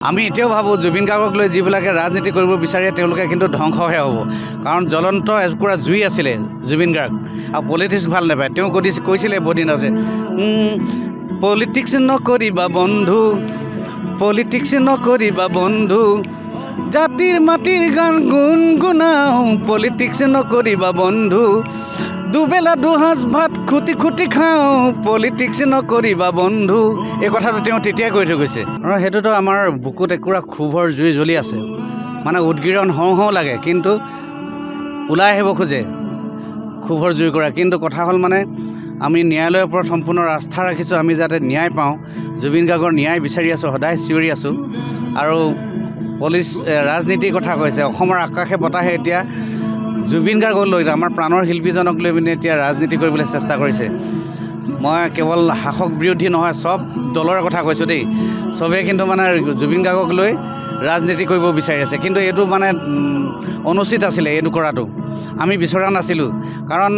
আমি এতিয়াও ভাবোঁ জুবিন গাৰ্গক লৈ যিবিলাকে ৰাজনীতি কৰিব বিচাৰে তেওঁলোকে কিন্তু ধ্বংসহে হ'ব। কাৰণ জ্বলন্ত এজোকুৰা জুই আছিলে জুবিন গাৰ্গ, আৰু পলিটিক্স ভাল নাপায়। তেওঁ কৈছিলে বহুদিন আছে, পলিটিক্স নকৰিবা বন্ধু, পলিটিক্স নকৰিবা বন্ধু, জাতিৰ মাটিৰ গান গুণগুণাও, পলিটিক্স নকৰিবা বন্ধু, দুবেলা দুসাঁজ ভাত খুটি খুটি খাওঁ, পলিটিক্স নকৰিবা বন্ধু। এই কথাটো তেওঁ তেতিয়াই কৈ থৈ গৈছে। আৰু সেইটোতো আমাৰ বুকুত একুৰা ক্ষোভৰ জুই জ্বলি আছে, মানে উদগীৰণ হওঁ হওঁ লাগে, কিন্তু ওলাই আহিব খোজে ক্ষোভৰ জুইৰ কৰা। কিন্তু কথা হ'ল মানে আমি ন্যায়ালয়ৰ ওপৰত সম্পূৰ্ণ আস্থা ৰাখিছোঁ, আমি যাতে ন্যায় পাওঁ। জুবিন গাৰ্গৰ ন্যায় বিচাৰি আছোঁ, সদায় চিঞৰি আছোঁ। আৰু ৰাজনীতিৰ কথা কৈছে, অসমৰ আকাশে বতাহে এতিয়া জুবিন গাৰ্গক লৈ, আমাৰ প্ৰাণৰ শিল্পীজনক লৈ পিনে এতিয়া ৰাজনীতি কৰিবলৈ চেষ্টা কৰিছে। মই কেৱল শাসক বিৰোধী নহয়, চব দলৰ কথা কৈছোঁ দেই। চবেই কিন্তু মানে জুবিন গাৰ্গক লৈ ৰাজনীতি কৰিব বিচাৰি আছে, কিন্তু এইটো মানে অনুচিত আছিলে এইটো কৰাটো। আমি বিচৰা নাছিলোঁ, কাৰণ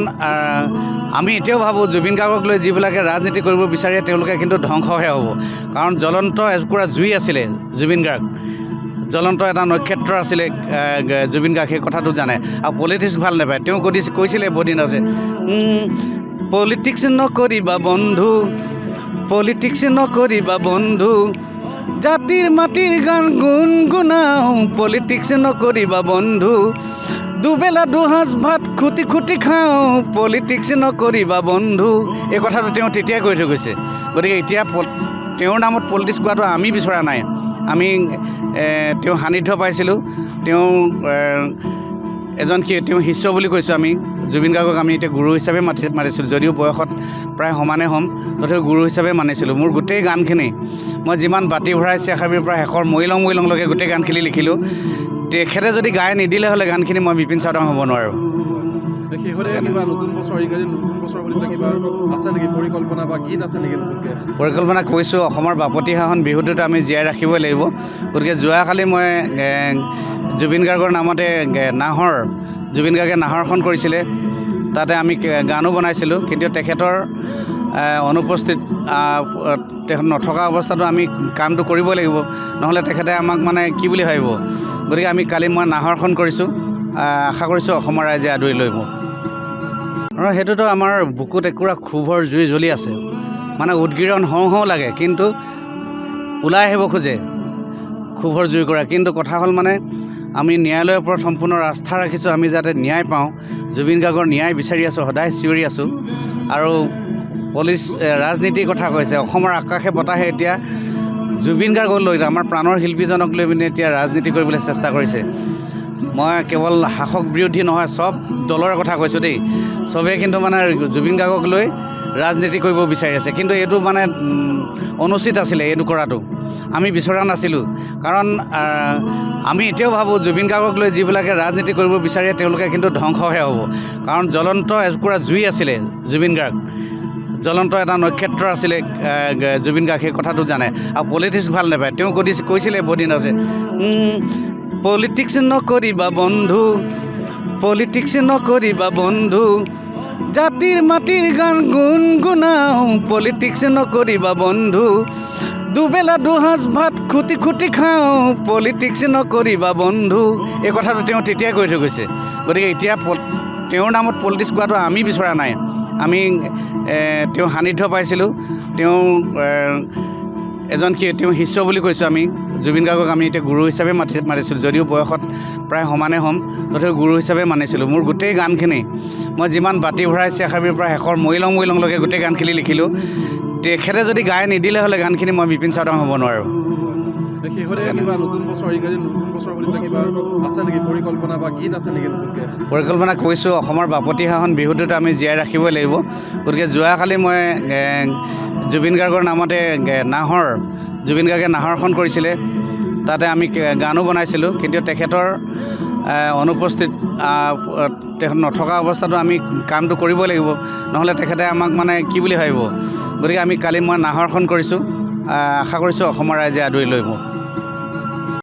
আমি এতিয়াও ভাবোঁ জুবিন গাৰ্গক লৈ যিবিলাকে ৰাজনীতি কৰিব বিচাৰে তেওঁলোকে কিন্তু ধ্বংসহে হ'ব। কাৰণ জ্বলন্ত এজোকুৰা জুই আছিলে জুবিন গাৰ্গ, জ্বলন্ত এটা নক্ষত্ৰ আছিলে জুবিন গাৰ্গ, সেই কথাটো জানে। আৰু পলিটিক্স ভাল নাপায়। তেওঁ কৈছিলে বহুদিন আছে, পলিটিক্স নকৰিবা বন্ধু, পলিটিক্স নকৰিবা বন্ধু, জাতিৰ মাটিৰ গান গুণগুণাও, পলিটিক্স নকৰিবা বন্ধু, দুবেলা দুসাঁজ ভাত খুটি খুটি খাওঁ, পলিটিক্স নকৰিবা বন্ধু। এই কথাটো তেওঁ তেতিয়াই কৈ থৈ গৈছে। গতিকে এতিয়া তেওঁৰ নামত পলিটিক্স কোৱাটো আমি বিচৰা নাই। আমি তেওঁ সান্নিধ্য পাইছিলোঁ, তেওঁ তেওঁ শিষ্য বুলি কৈছোঁ আমি। জুবিন গাৰ্গক আমি এতিয়া গুৰু হিচাপে মাতিছিলোঁ, যদিও বয়সত প্ৰায় সমানে হ'ম, তথাপিও গুৰু হিচাপে মানিছিলোঁ। মোৰ গোটেই গানখিনি মই যিমান বাতি ভৰাই চেখাবিৰ পৰা শেষৰ মৰিলংলৈকে গোটেই গানখিনি লিখিলোঁ। তেখেতে যদি গাই নিদিলে হ'লে গানখিনি মই বিপিন চাউদাং হ'ব নোৱাৰোঁ। পৰিকল্পনা কৰিছোঁ, অসমৰ বাপতিসাহোন বিহুটোত আমি জীয়াই ৰাখিবই লাগিব। গতিকে যোৱাকালি মই জুবিন গাৰ্গৰ নামতে জুবিন গাৰ্গে নাহৰখন কৰিছিলে, তাতে আমি গানো বনাইছিলোঁ। কিন্তু তেখেতৰ অনুপস্থিত, তেখেত নথকা অৱস্থাতো আমি কামটো কৰিব লাগিব, নহ'লে তেখেতে আমাক মানে কি বুলি ভাবিব। গতিকে আমি কালি মই নাহৰখন কৰিছোঁ, আশা কৰিছোঁ অসমৰ ৰাইজে আদৰি লৈ মোক। আৰু সেইটোতো আমাৰ বুকুত একুৰা ক্ষোভৰ জুই জ্বলি আছে, মানে উদগীৰণ হওঁ হওঁ লাগে, কিন্তু ওলাই আহিব খোজে ক্ষোভৰ জুইৰ কৰা। কিন্তু কথা হ'ল মানে আমি ন্যায়ালয়ৰ ওপৰত সম্পূৰ্ণ আস্থা ৰাখিছোঁ, আমি যাতে ন্যায় পাওঁ। জুবিন গাৰ্গৰ ন্যায় বিচাৰি আছোঁ, সদায় চিঞৰি আছোঁ। আৰু ৰাজনীতিৰ কথা কৈছে, অসমৰ আকাশে বতাহে এতিয়া জুবিন গাৰ্গক লৈ, আমাৰ প্ৰাণৰ শিল্পীজনক লৈ পিনে এতিয়া ৰাজনীতি কৰিবলৈ চেষ্টা কৰিছে। মই কেৱল শাসক বিৰোধী নহয়, চব দলৰ কথা কৈছোঁ দেই। চবেই কিন্তু মানে জুবিন গাৰ্গক লৈ ৰাজনীতি কৰিব বিচাৰি আছে, কিন্তু এইটো মানে অনুচিত আছিলে এইটো কৰাটো। আমি বিচৰা নাছিলোঁ, কাৰণ আমি এতিয়াও ভাবোঁ জুবিন গাৰ্গক লৈ যিবিলাকে ৰাজনীতি কৰিব বিচাৰে তেওঁলোকে কিন্তু ধ্বংসহে হ'ব। কাৰণ জ্বলন্ত এজোকুৰা জুই আছিলে জুবিন গাৰ্গ, জ্বলন্ত এটা নক্ষত্ৰ আছিলে জুবিন গাৰ্গ, সেই কথাটো জানে। আৰু পলিটিক্স ভাল নাপায়। তেওঁ কৈছিলে বহুদিন আছে, পলিটিক্স নকৰিবা বন্ধু, পলিটিক্স নকৰিবা বন্ধু, জাতিৰ মাটিৰ গান গুণগুণাও, পলিটিক্স নকৰিবা বন্ধু, দুবেলা দুসাঁজ ভাত খুটি খুটি খাওঁ, পলিটিক্স নকৰিবা বন্ধু। এই কথাটো তেওঁ তেতিয়াই কৈ থৈ গৈছে। গতিকে এতিয়া তেওঁৰ নামত পলিটিক্স কোৱাটো আমি বিচৰা নাই। আমি তেওঁ সান্নিধ্য পাইছিলোঁ, তেওঁ তেওঁ শিষ্য বুলি কৈছোঁ আমি। জুবিন গাৰ্গক আমি এতিয়া গুৰু হিচাপে মাতিছিলোঁ, যদিও বয়সত প্ৰায় সমানে হ'ম, তথাপিও গুৰু হিচাপে মানিছিলোঁ। মোৰ গোটেই গানখিনি মই যিমান বাতি ভৰাই চেখাবিৰ পৰা শেষৰ মৰিলংলৈকে গোটেই গানখিনি লিখিলোঁ। তেখেতে যদি গাই নিদিলে হ'লে গানখিনি মই বিপিন চাউদাং হ'ব নোৱাৰোঁ। পৰিকল্পনা কৰিছোঁ, অসমৰ বাপতিসাহোন বিহুটোত আমি জীয়াই ৰাখিবই লাগিব। গতিকে যোৱাকালি মই জুবিন গাৰ্গৰ নামতে জুবিন গাৰ্গে নাহৰখন কৰিছিলে, তাতে আমি গানো বনাইছিলোঁ। কিন্তু তেখেতৰ অনুপস্থিত, তেখেত নথকা অৱস্থাতো আমি কামটো কৰিব লাগিব, নহ'লে তেখেতে আমাক মানে কি বুলি ভাবিব। গতিকে আমি কালি মই নাহৰখন কৰিছোঁ, আশা কৰিছোঁ অসমৰ ৰাইজে আদৰি লৈ মোক।